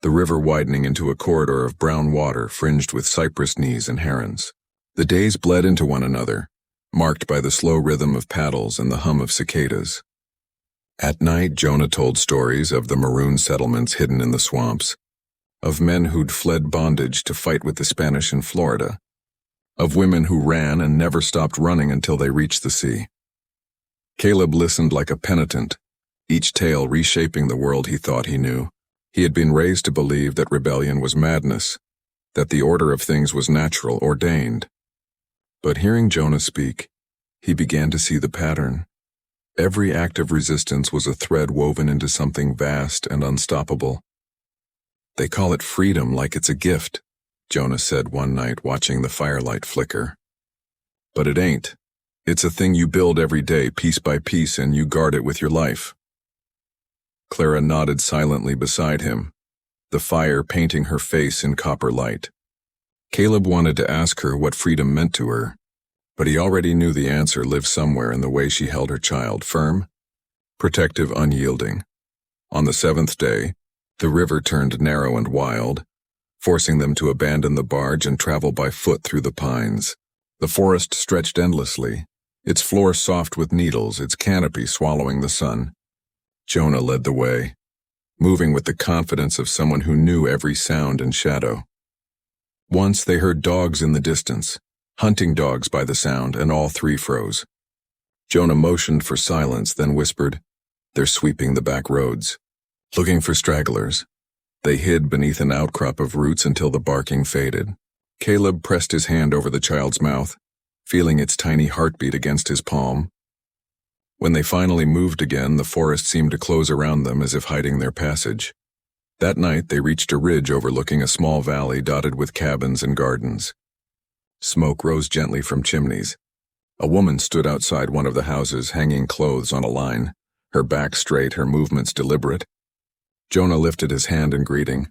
the river widening into a corridor of brown water fringed with cypress knees and herons. The days bled into one another, marked by the slow rhythm of paddles and the hum of cicadas. At night, Jonah told stories of the maroon settlements hidden in the swamps, of men who'd fled bondage to fight with the Spanish in Florida, of women who ran and never stopped running until they reached the sea. Caleb listened like a penitent, each tale reshaping the world he thought he knew. He had been raised to believe that rebellion was madness, that the order of things was natural, ordained. But hearing Jonah speak, he began to see the pattern. Every act of resistance was a thread woven into something vast and unstoppable. "They call it freedom like it's a gift," Jonah said one night watching the firelight flicker. "But it ain't. It's a thing you build every day, piece by piece, and you guard it with your life." Clara nodded silently beside him, the fire painting her face in copper light. Caleb wanted to ask her what freedom meant to her, but he already knew the answer lived somewhere in the way she held her child, firm, protective, unyielding. On the seventh day, the river turned narrow and wild, forcing them to abandon the barge and travel by foot through the pines. The forest stretched endlessly, its floor soft with needles, its canopy swallowing the sun. Jonah led the way, moving with the confidence of someone who knew every sound and shadow. Once they heard dogs in the distance, hunting dogs by the sound, and all three froze. Jonah motioned for silence, then whispered, "They're sweeping the back roads, looking for stragglers." They hid beneath an outcrop of roots until the barking faded. Caleb pressed his hand over the child's mouth, feeling its tiny heartbeat against his palm. When they finally moved again, the forest seemed to close around them as if hiding their passage. That night, they reached a ridge overlooking a small valley dotted with cabins and gardens. Smoke rose gently from chimneys. A woman stood outside one of the houses, hanging clothes on a line, her back straight, her movements deliberate. Jonah lifted his hand in greeting.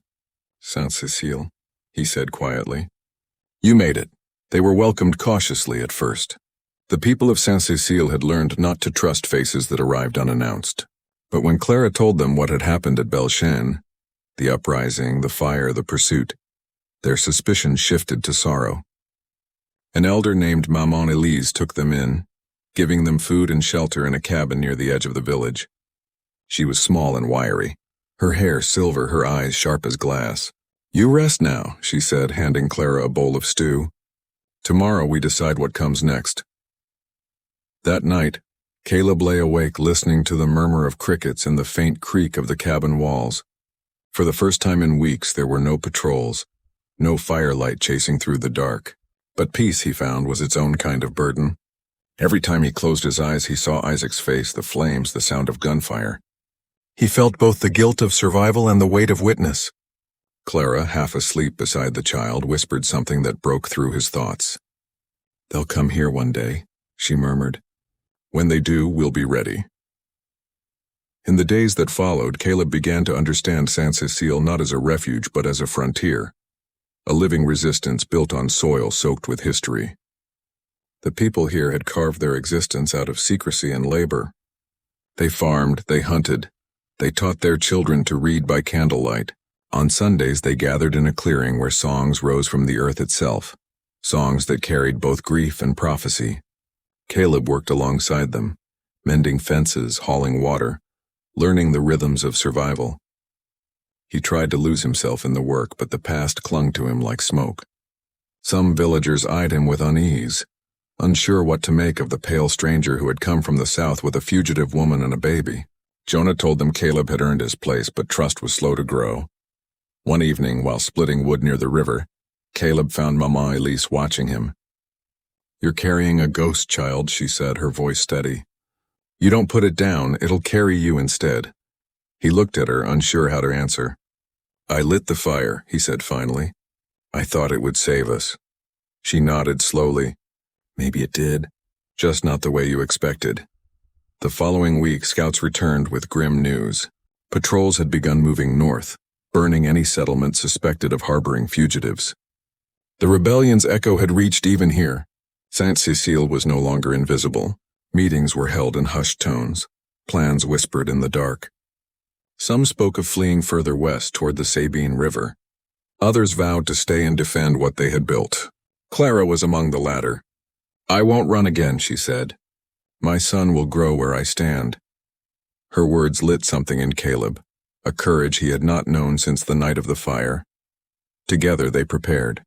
"Saint Cecile," he said quietly. "You made it." They were welcomed cautiously at first. The people of Saint Cecile had learned not to trust faces that arrived unannounced. But when Clara told them what had happened at Belchane, the uprising, the fire, the pursuit, their suspicion shifted to sorrow. An elder named Maman Elise took them in, giving them food and shelter in a cabin near the edge of the village. She was small and wiry, her hair silver, her eyes sharp as glass. "You rest now," she said, handing Clara a bowl of stew. "Tomorrow we decide what comes next." That night, Caleb lay awake listening to the murmur of crickets and the faint creak of the cabin walls. For the first time in weeks, there were no patrols, no firelight chasing through the dark. But peace, he found, was its own kind of burden. Every time he closed his eyes, he saw Isaac's face, the flames, the sound of gunfire. He felt both the guilt of survival and the weight of witness. Clara, half asleep beside the child, whispered something that broke through his thoughts. "They'll come here one day," she murmured. "When they do, we'll be ready." In the days that followed, Caleb began to understand Saint Cecile not as a refuge but as a frontier, a living resistance built on soil soaked with history. The people here had carved their existence out of secrecy and labor. They farmed, they hunted, they taught their children to read by candlelight. On Sundays they gathered in a clearing where songs rose from the earth itself, songs that carried both grief and prophecy. Caleb worked alongside them, mending fences, hauling water, learning the rhythms of survival. He tried to lose himself in the work, but the past clung to him like smoke. Some villagers eyed him with unease, unsure what to make of the pale stranger who had come from the south with a fugitive woman and a baby. Jonah told them Caleb had earned his place, but trust was slow to grow. One evening, while splitting wood near the river, Caleb found Maman Elise watching him. "You're carrying a ghost, child," she said, her voice steady. "You don't put it down, it'll carry you instead." He looked at her, unsure how to answer. "I lit the fire," he said finally. "I thought it would save us." She nodded slowly. "Maybe it did, just not the way you expected." The following week, scouts returned with grim news. Patrols had begun moving north, burning any settlement suspected of harboring fugitives. The rebellion's echo had reached even here. Saint Cecile was no longer invisible. Meetings were held in hushed tones, plans whispered in the dark. Some spoke of fleeing further west toward the Sabine River. Others vowed to stay and defend what they had built. Clara was among the latter. "I won't run again," she said. "My son will grow where I stand." Her words lit something in Caleb, a courage he had not known since the night of the fire. Together they prepared.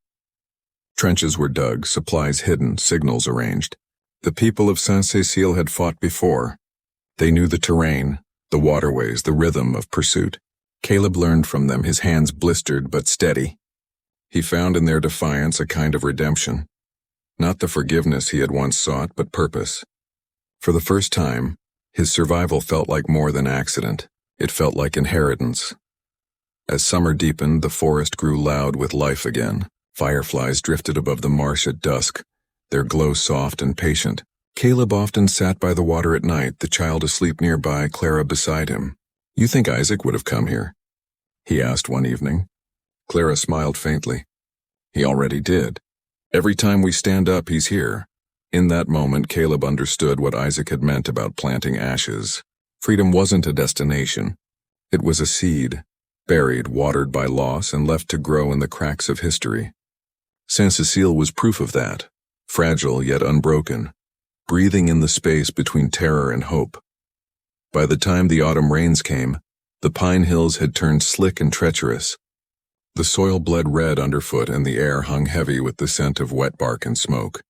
Trenches were dug, supplies hidden, signals arranged. The people of Saint-Cécile had fought before. They knew the terrain, the waterways, the rhythm of pursuit. Caleb learned from them, his hands blistered but steady. He found in their defiance a kind of redemption. Not the forgiveness he had once sought, but purpose. For the first time, his survival felt like more than accident. It felt like inheritance. As summer deepened, the forest grew loud with life again. Fireflies drifted above the marsh at dusk, their glow soft and patient. Caleb often sat by the water at night, the child asleep nearby, Clara beside him. "You think Isaac would have come here?" he asked one evening. Clara smiled faintly. "He already did. Every time we stand up, he's here." In that moment, Caleb understood what Isaac had meant about planting ashes. Freedom wasn't a destination. It was a seed, buried, watered by loss, and left to grow in the cracks of history. Saint-Cécile was proof of that, fragile yet unbroken, breathing in the space between terror and hope. By the time the autumn rains came, the pine hills had turned slick and treacherous. The soil bled red underfoot and the air hung heavy with the scent of wet bark and smoke.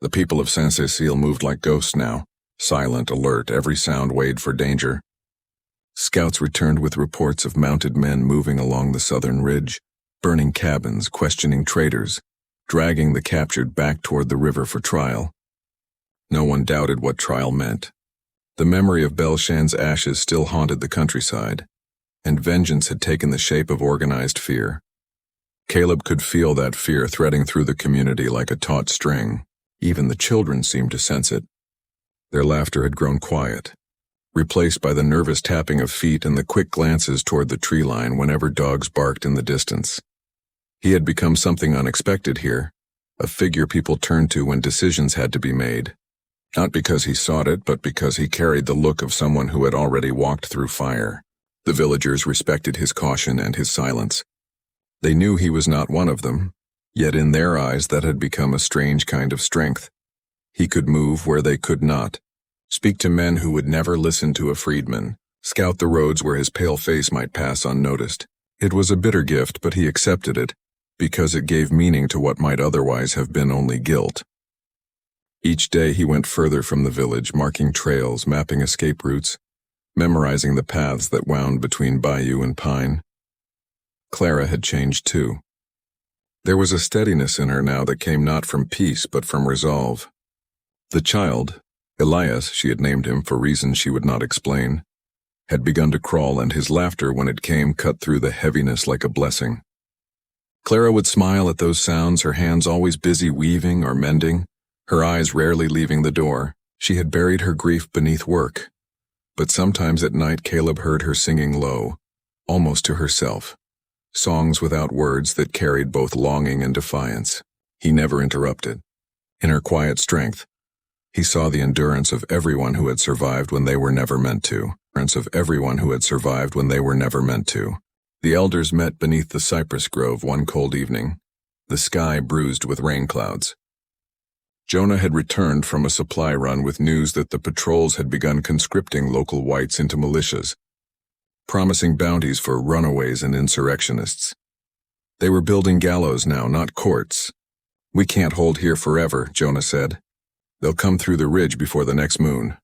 The people of Saint-Cécile moved like ghosts now, silent, alert, every sound weighed for danger. Scouts returned with reports of mounted men moving along the southern ridge, burning cabins, questioning traders, dragging the captured back toward the river for trial. No one doubted what trial meant. The memory of Belshan's ashes still haunted the countryside, and vengeance had taken the shape of organized fear. Caleb could feel that fear threading through the community like a taut string. Even the children seemed to sense it. Their laughter had grown quiet, replaced by the nervous tapping of feet and the quick glances toward the tree line whenever dogs barked in the distance. He had become something unexpected here, a figure people turned to when decisions had to be made. Not because he sought it, but because he carried the look of someone who had already walked through fire. The villagers respected his caution and his silence. They knew he was not one of them, yet in their eyes that had become a strange kind of strength. He could move where they could not, speak to men who would never listen to a freedman, scout the roads where his pale face might pass unnoticed. It was a bitter gift, but he accepted it, because it gave meaning to what might otherwise have been only guilt. Each day he went further from the village, marking trails, mapping escape routes, memorizing the paths that wound between bayou and pine. Clara had changed too. There was a steadiness in her now that came not from peace but from resolve. The child, Elias, she had named him for reasons she would not explain, had begun to crawl, and his laughter, when it came, cut through the heaviness like a blessing. Clara would smile at those sounds, her hands always busy weaving or mending, her eyes rarely leaving the door. She had buried her grief beneath work. But sometimes at night Caleb heard her singing low, almost to herself, songs without words that carried both longing and defiance. He never interrupted. In her quiet strength, he saw the endurance of everyone who had survived when they were never meant to. Of everyone who had survived when they were never meant to. The elders met beneath the cypress grove one cold evening, the sky bruised with rain clouds. Jonah had returned from a supply run with news that the patrols had begun conscripting local whites into militias, promising bounties for runaways and insurrectionists. They were building gallows now, not courts. "We can't hold here forever," Jonah said. "They'll come through the ridge before the next moon."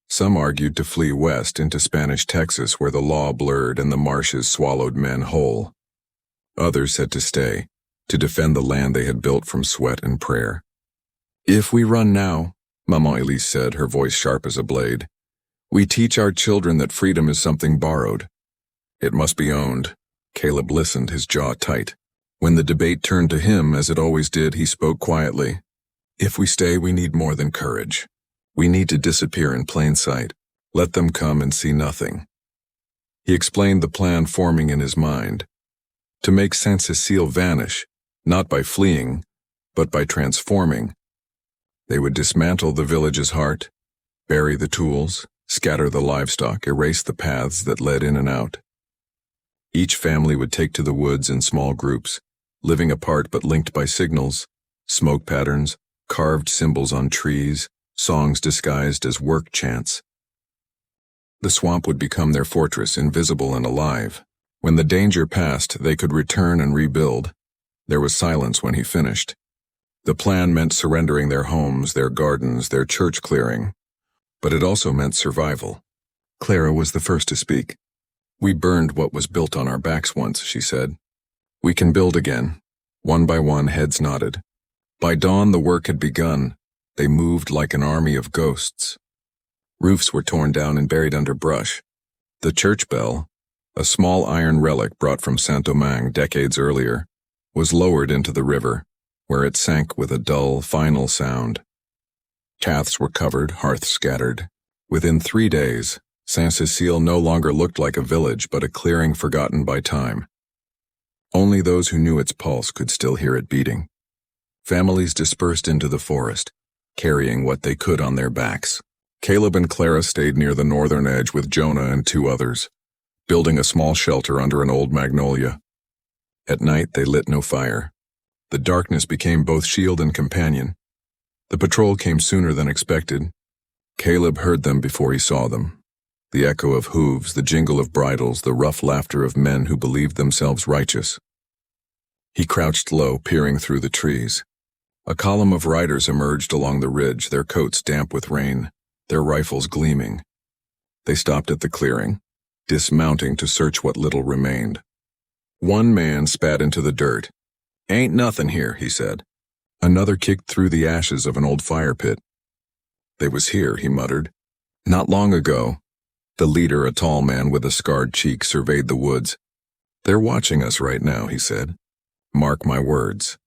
Some argued to flee west into Spanish Texas, where the law blurred and the marshes swallowed men whole. Others said to stay, to defend the land they had built from sweat and prayer. "If we run now," Maman Elise said, her voice sharp as a blade, "we teach our children that freedom is something borrowed. It must be owned." Caleb listened, his jaw tight. When the debate turned to him, as it always did, he spoke quietly. "If we stay, we need more than courage. We need to disappear in plain sight. Let them come and see nothing." He explained the plan forming in his mind. To make Saint-Cécile vanish, not by fleeing, but by transforming. They would dismantle the village's heart, bury the tools, scatter the livestock, erase the paths that led in and out. Each family would take to the woods in small groups, living apart but linked by signals, smoke patterns, carved symbols on trees, songs disguised as work chants. The swamp would become their fortress, invisible and alive. When the danger passed, they could return and rebuild. There was silence when he finished. The plan meant surrendering their homes, their gardens, their church clearing. But it also meant survival. Clara was the first to speak. "We burned what was built on our backs once," she said. "We can build again." One by one, heads nodded. By dawn, the work had begun. They moved like an army of ghosts. Roofs were torn down and buried under brush. The church bell, a small iron relic brought from Saint-Domingue decades earlier, was lowered into the river, where it sank with a dull, final sound. Paths were covered, hearths scattered. Within 3 days, Saint-Cécile no longer looked like a village but a clearing forgotten by time. Only those who knew its pulse could still hear it beating. Families dispersed into the forest, carrying what they could on their backs. Caleb and Clara stayed near the northern edge with Jonah and 2 others, building a small shelter under an old magnolia. At night, they lit no fire. The darkness became both shield and companion. The patrol came sooner than expected. Caleb heard them before he saw them. The echo of hooves, the jingle of bridles, the rough laughter of men who believed themselves righteous. He crouched low, peering through the trees. A column of riders emerged along the ridge, their coats damp with rain, their rifles gleaming. They stopped at the clearing, dismounting to search what little remained. One man spat into the dirt. "Ain't nothing here," he said. Another kicked through the ashes of an old fire pit. "They was here," he muttered. "Not long ago." The leader, a tall man with a scarred cheek, surveyed the woods. "They're watching us right now," he said. "Mark my words."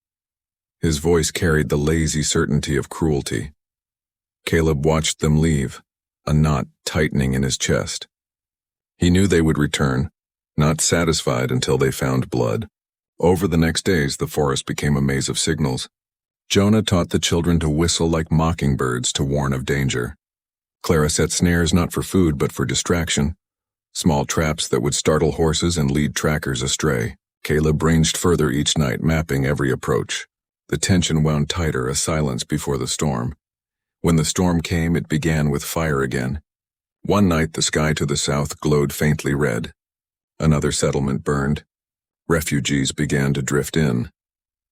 His voice carried the lazy certainty of cruelty. Caleb watched them leave, a knot tightening in his chest. He knew they would return, not satisfied until they found blood. Over the next days, the forest became a maze of signals. Jonah taught the children to whistle like mockingbirds to warn of danger. Clara set snares not for food but for distraction, small traps that would startle horses and lead trackers astray. Caleb ranged further each night, mapping every approach. The tension wound tighter, a silence before the storm. When the storm came, it began with fire again. One night, the sky to the south glowed faintly red. Another settlement burned. Refugees began to drift in.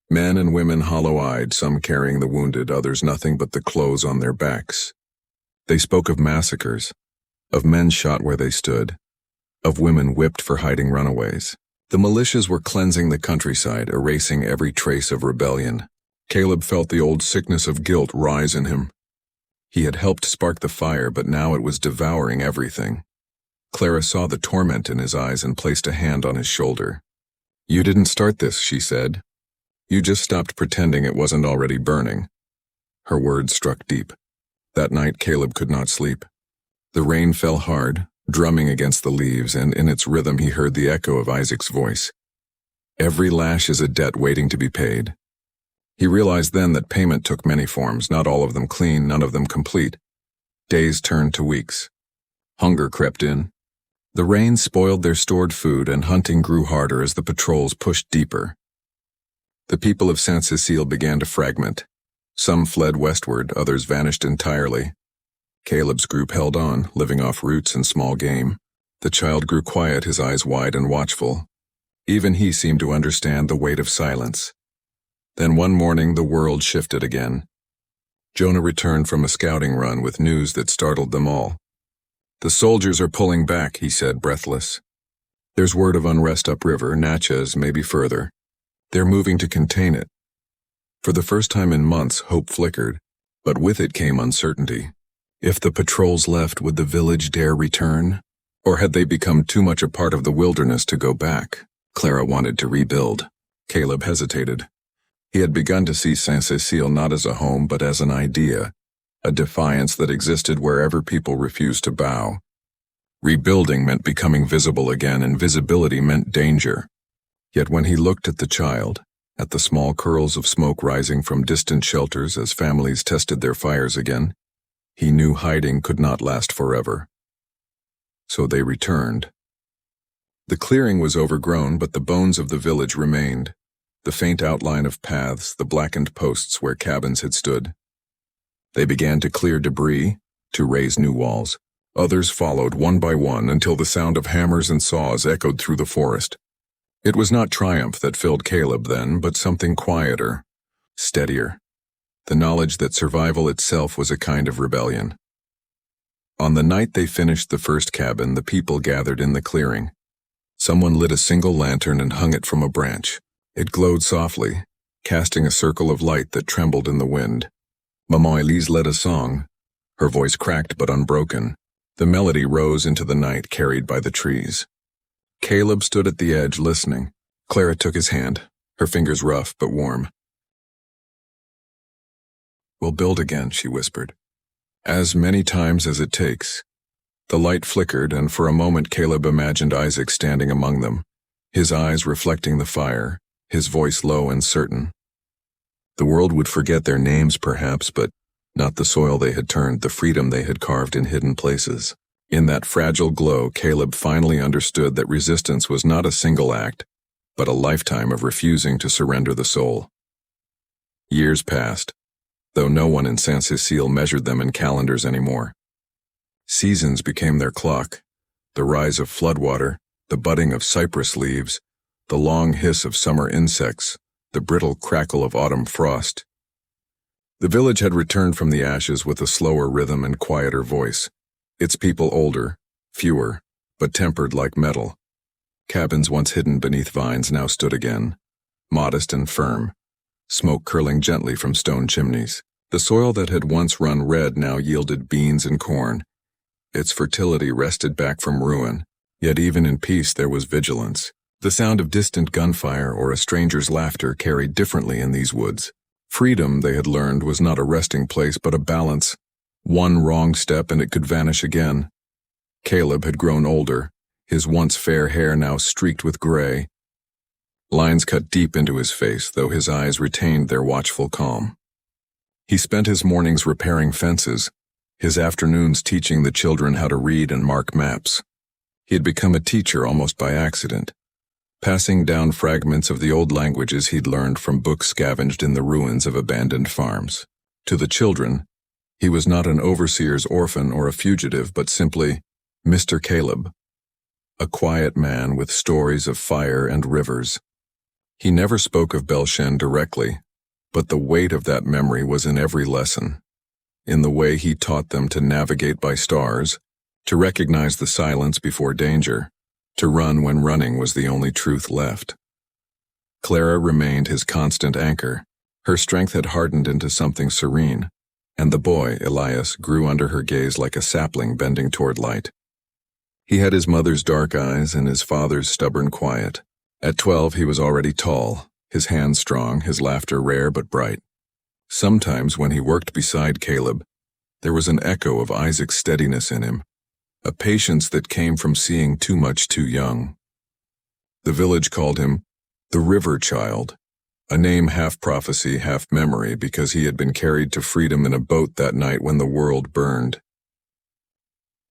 Men and women hollow-eyed, some carrying the wounded, others nothing but the clothes on their backs. They spoke of massacres, of men shot where they stood, of women whipped for hiding runaways. The militias were cleansing the countryside, erasing every trace of rebellion. Caleb felt the old sickness of guilt rise in him. He had helped spark the fire, but now it was devouring everything. Clara saw the torment in his eyes and placed a hand on his shoulder. "You didn't start this," she said. "You just stopped pretending it wasn't already burning." Her words struck deep. That night, Caleb could not sleep. The rain fell hard, drumming against the leaves, and in its rhythm he heard the echo of Isaac's voice. "Every lash is a debt waiting to be paid." He realized then that payment took many forms, not all of them clean, none of them complete. Days turned to weeks. Hunger crept in. The rain spoiled their stored food, and hunting grew harder as the patrols pushed deeper. The people of Saint-Cécile began to fragment. Some fled westward, others vanished entirely. Caleb's group held on, living off roots and small game. The child grew quiet, his eyes wide and watchful. Even he seemed to understand the weight of silence. Then one morning the world shifted again. Jonah returned from a scouting run with news that startled them all. "The soldiers are pulling back," he said, breathless. "There's word of unrest upriver, Natchez, maybe further. They're moving to contain it." For the first time in months, hope flickered, but with it came uncertainty. If the patrols left, would the village dare return? Or had they become too much a part of the wilderness to go back? Clara wanted to rebuild. Caleb hesitated. He had begun to see Saint-Cécile not as a home but as an idea, a defiance that existed wherever people refused to bow. Rebuilding meant becoming visible again, and visibility meant danger. Yet when he looked at the child, at the small curls of smoke rising from distant shelters as families tested their fires again, he knew hiding could not last forever. So they returned. The clearing was overgrown, but the bones of the village remained. The faint outline of paths, the blackened posts where cabins had stood. They began to clear debris, to raise new walls. Others followed one by one until the sound of hammers and saws echoed through the forest. It was not triumph that filled Caleb then, but something quieter, steadier. The knowledge that survival itself was a kind of rebellion. On the night they finished the first cabin, the people gathered in the clearing. Someone lit a single lantern and hung it from a branch. It glowed softly, casting a circle of light that trembled in the wind. Maman Elise led a song. Her voice cracked but unbroken. The melody rose into the night, carried by the trees. Caleb stood at the edge, listening. Clara took his hand, her fingers rough but warm. "We'll build again," she whispered. "As many times as it takes." The light flickered, and for a moment Caleb imagined Isaac standing among them, his eyes reflecting the fire, his voice low and certain. The world would forget their names perhaps, but not the soil they had turned, the freedom they had carved in hidden places. In that fragile glow, Caleb finally understood that resistance was not a single act, but a lifetime of refusing to surrender the soul. Years passed, though no one in Saint-Cécile measured them in calendars anymore. Seasons became their clock, the rise of floodwater, the budding of cypress leaves, the long hiss of summer insects, the brittle crackle of autumn frost. The village had returned from the ashes with a slower rhythm and quieter voice, its people older, fewer, but tempered like metal. Cabins once hidden beneath vines now stood again, modest and firm, smoke curling gently from stone chimneys. The soil that had once run red now yielded beans and corn. Its fertility wrested back from ruin, yet even in peace there was vigilance. The sound of distant gunfire or a stranger's laughter carried differently in these woods. Freedom, they had learned, was not a resting place but a balance. One wrong step and it could vanish again. Caleb had grown older, his once fair hair now streaked with gray. Lines cut deep into his face, though his eyes retained their watchful calm. He spent his mornings repairing fences, his afternoons teaching the children how to read and mark maps. He had become a teacher almost by accident, passing down fragments of the old languages he'd learned from books scavenged in the ruins of abandoned farms. To the children, he was not an overseer's orphan or a fugitive, but simply Mr. Caleb, a quiet man with stories of fire and rivers. He never spoke of Belchen directly, but the weight of that memory was in every lesson, in the way he taught them to navigate by stars, to recognize the silence before danger, to run when running was the only truth left. Clara remained his constant anchor. Her strength had hardened into something serene, and the boy, Elias, grew under her gaze like a sapling bending toward light. He had his mother's dark eyes and his father's stubborn quiet. At 12 he was already tall, his hands strong, his laughter rare but bright. Sometimes when he worked beside Caleb, there was an echo of Isaac's steadiness in him, a patience that came from seeing too much too young. The village called him the River Child, a name half prophecy, half memory, because he had been carried to freedom in a boat that night when the world burned.